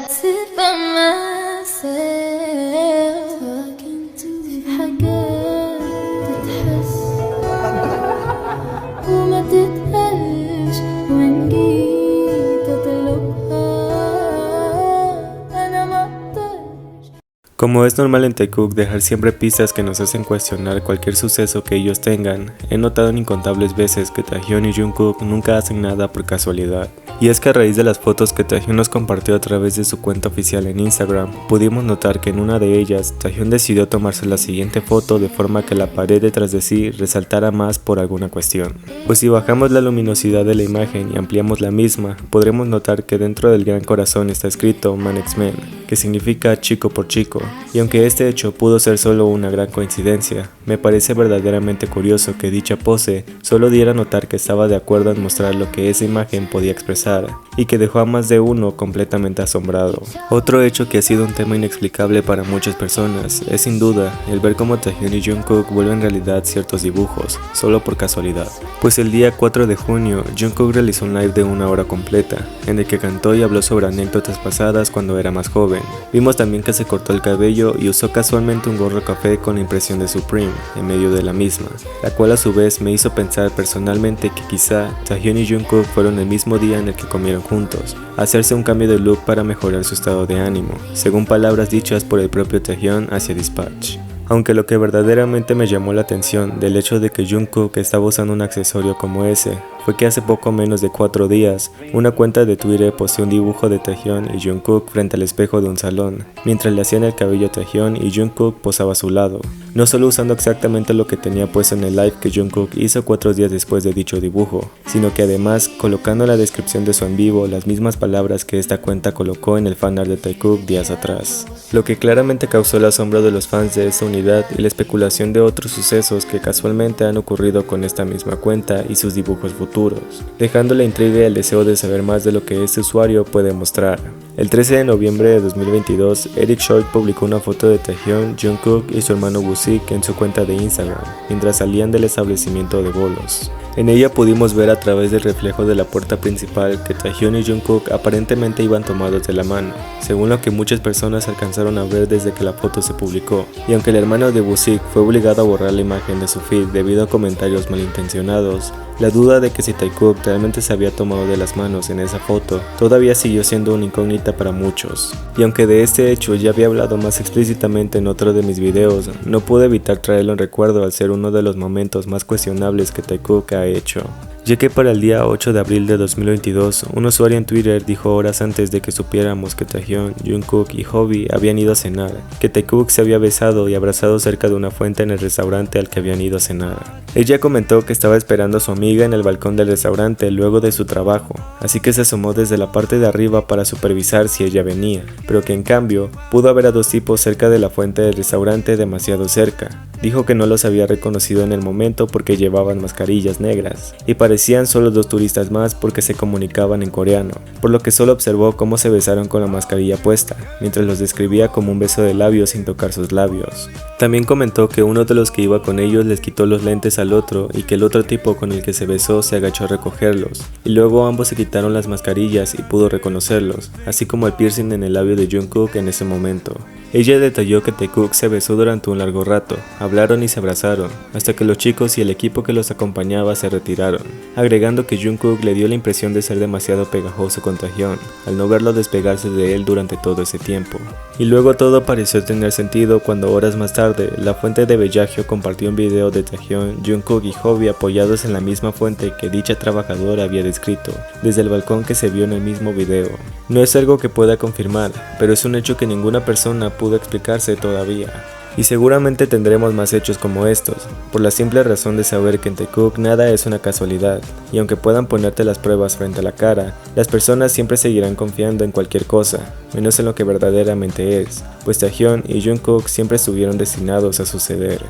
sit by myself في حاجات تتحس وما تتقالش وإن جيت أطلبها أنا مقدرش. Como es normal en Taekook dejar siempre pistas que nos hacen cuestionar cualquier suceso que ellos tengan, he notado en incontables veces que Taehyun y Jungkook nunca hacen nada por casualidad. Y es que a raíz de las fotos que Taehyun nos compartió a través de su cuenta oficial en Instagram, pudimos notar que en una de ellas, Taehyun decidió tomarse la siguiente foto de forma que la pared detrás de sí resaltara más por alguna cuestión. Pues si bajamos la luminosidad de la imagen y ampliamos la misma, podremos notar que dentro del gran corazón está escrito Man x Man, que significa chico por chico. Y aunque este hecho pudo ser solo una gran coincidencia, me parece verdaderamente curioso que dicha pose solo diera a notar que estaba de acuerdo en mostrar lo que esa imagen podía expresar, y que dejó a más de uno completamente asombrado. Otro hecho que ha sido un tema inexplicable para muchas personas es sin duda el ver cómo Taehyun y Jungkook vuelven realidad ciertos dibujos, solo por casualidad. Pues el día 4 de junio, Jungkook realizó un live de 1 hora completa, en el que cantó y habló sobre anécdotas pasadas cuando era más joven. Vimos también que se cortó el cabello y usó casualmente un gorro café con la impresión de Supreme en medio de la misma, la cual a su vez me hizo pensar personalmente que quizá Taehyun y Jungkook fueron el mismo día en el que comieron juntos, hacerse un cambio de look para mejorar su estado de ánimo, según palabras dichas por el propio Taehyun hacia Dispatch. Aunque lo que verdaderamente me llamó la atención del hecho de que Jungkook estaba usando un accesorio como ese fue que hace poco menos de 4 días, una cuenta de Twitter posteó un dibujo de Taehyun y Jungkook frente al espejo de un salón, mientras le hacían el cabello a Taehyun y Jungkook posaba a su lado, no solo usando exactamente lo que tenía puesto en el live que Jungkook hizo 4 días después de dicho dibujo, sino que además colocando en la descripción de su en vivo las mismas palabras que esta cuenta colocó en el fanart de Taekook días atrás, lo que claramente causó el asombro de los fans de esta unidad y la especulación de otros sucesos que casualmente han ocurrido con esta misma cuenta y sus dibujos futuros, dejando la intriga y el deseo de saber más de lo que este usuario puede mostrar. El 13 de noviembre de 2022, Eric Choi publicó una foto de Taehyun, Jungkook y su hermano Woo-sik en su cuenta de Instagram, mientras salían del establecimiento de bolos. En ella pudimos ver a través del reflejo de la puerta principal que Taehyun y Jungkook aparentemente iban tomados de la mano, según lo que muchas personas alcanzaron a ver desde que la foto se publicó. Y aunque el hermano de Woo-sik fue obligado a borrar la imagen de su feed debido a comentarios malintencionados, la duda de que si Taekook realmente se había tomado de las manos en esa foto todavía siguió siendo una incógnita para muchos. Y aunque de este hecho ya había hablado más explícitamente en otro de mis videos, no pude evitar traerlo en recuerdo al ser uno de los momentos más cuestionables que Taekook ha hecho. Ya que para el día 8 de abril de 2022, un usuario en Twitter dijo horas antes de que supiéramos que Taehyun, Jungkook y Hobi habían ido a cenar, que Taekook se había besado y abrazado cerca de una fuente en el restaurante al que habían ido a cenar. Ella comentó que estaba esperando a su amiga en el balcón del restaurante luego de su trabajo, así que se asomó desde la parte de arriba para supervisar si ella venía, pero que en cambio pudo ver a 2 tipos cerca de la fuente del restaurante demasiado cerca. Dijo que no los había reconocido en el momento porque llevaban mascarillas negras, y parecían solo 2 turistas más porque se comunicaban en coreano, por lo que solo observó cómo se besaron con la mascarilla puesta, mientras los describía como un beso de labios sin tocar sus labios. También comentó que uno de los que iba con ellos les quitó los lentes al otro y que el otro tipo con el que se besó se agachó a recogerlos, y luego ambos se quitaron las mascarillas y pudo reconocerlos, así como el piercing en el labio de Jungkook en ese momento. Ella detalló que Taekook se besó durante un largo rato, hablaron y se abrazaron, hasta que los chicos y el equipo que los acompañaba se retiraron, agregando que Jungkook le dio la impresión de ser demasiado pegajoso con Taehyun, al no verlo despegarse de él durante todo ese tiempo. Y luego todo pareció tener sentido cuando horas más tarde, la fuente de Bellagio compartió un video de Taehyun, Jungkook y Hobi apoyados en la misma fuente que dicha trabajadora había descrito, desde el balcón que se vio en el mismo video. No es algo que pueda confirmar, pero es un hecho que ninguna persona pudo explicarse todavía. Y seguramente tendremos más hechos como estos, por la simple razón de saber que en Taekook nada es una casualidad, y aunque puedan ponerte las pruebas frente a la cara, las personas siempre seguirán confiando en cualquier cosa, menos en lo que verdaderamente es, pues Taehyun y Jungkook siempre estuvieron destinados a suceder.